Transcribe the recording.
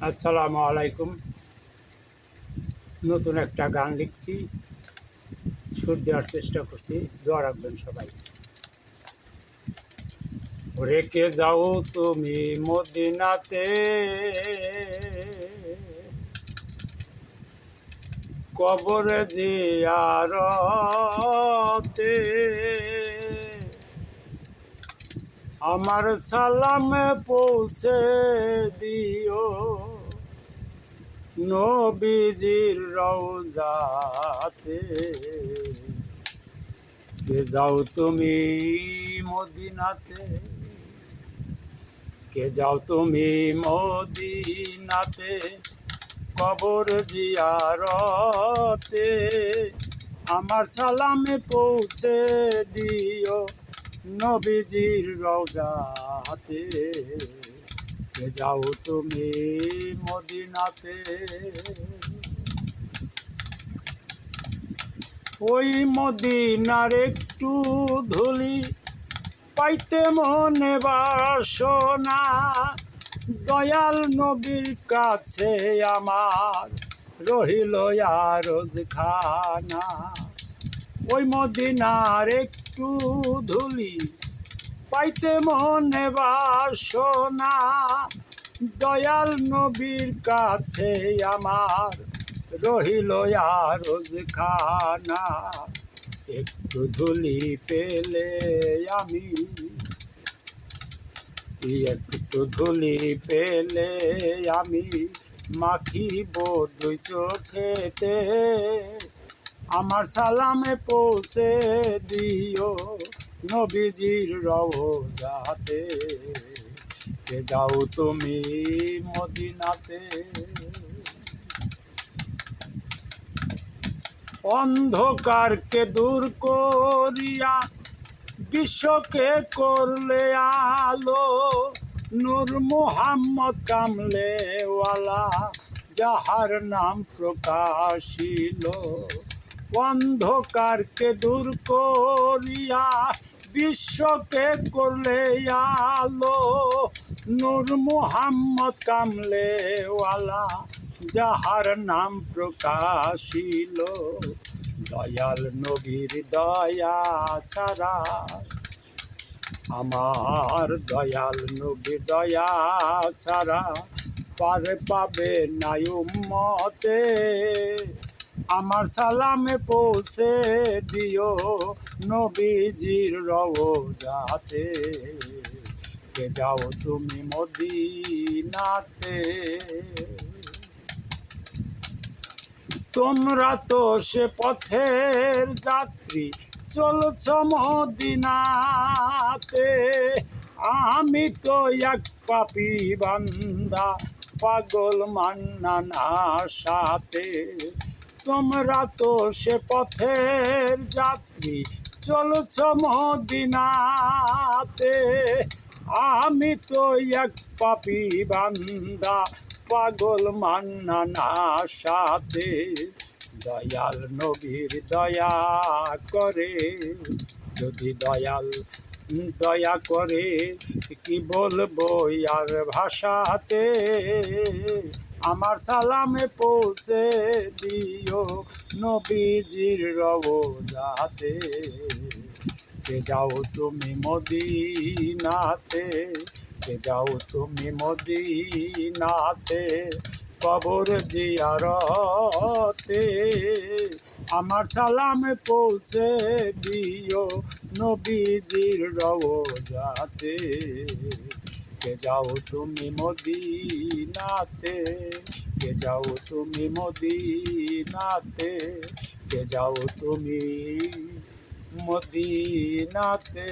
আসসালামু আলাইকুম। নতুন একটা গান লিখছি, সুর দেওয়ার চেষ্টা করছি, দোয়া রাখবেন সবাই। রেখে যাও তুমি মদিনাতে, কবরে জিয়ারতে, আমার সালামে পৌঁছে দিও নবীজির রওজাতে। কে যাও তুমি মদিনাতে, কে যাও তুমি মদিনাতে, কবর জিয়ারতে, আমার সালামে পৌঁছে দিও নবীজির রওজাতে। কে যাও তুমি মদিনাতে, ওই মদিনার একটু ধুলি পাইতে মনে বাসনা, দয়াল নবীর কাছে আমার রহিল আরজ খানা। ওই মদিনার একটু ধুলি পাইতে মনে বাসনা, দয়াল নবীর কাছে আমার রহিল আরজ খানা। একটু ধুলি পেলে আমি, একটু ধুলি পেলে আমি মাখিব দুই চোখেতে, আমার সালামে পৌঁছে দিও নবীজির রওজাতে। কে যাও তুমি মদিনাতে, অন্ধকারকে দূর করিয়া বিশ্বকে করলে আলো, নূর মুহাম্মদ কামলেওয়ালা যাহার নাম প্রকাশিল। অন্ধকারকে দূর করিয়া বিশ্বকে করলে আলো, নূর মুহাম্মদ কামলেওয়ালা যাহার নাম প্রকাশিল। দয়াল নবীর দয়া ছাড়া, আমার দয়াল নবীর দয়া ছাড়া পার পাবে না উম্মতে, আমার সালামে পৌঁছে দিও নবীজির রওজাতে। কে যাও তুমি মদিনাতে, তোমরা তো সে পথের যাত্রী চলছ মদিনাতে, আমি তো এক পাপী বান্দা পাগল মান্নান আশাতে। তোমরা তো সে পথের যাত্রী চলছ মদিনাতে, আমি তো এক পাপী বান্দা পাগল মান্নান আশাতে। দয়াল নবীর দয়া করে, যদি দয়াল দয়া করে কি বলবো আর ভাষাতে, আমার সালামে পৌঁছে দিও নবীজির রওজাতে। কে যাও তুমি মদিনাতে, কে যাও তুমি মদিনাতে, কবর জিয়ারতে, আমার সালামে পৌঁছে দিও নবীজির রওজাতে। কে যাও তুমি মদিনাতে, কে যাও তুমি মদিনাতে, কে যাও তুমি মদিনাতে।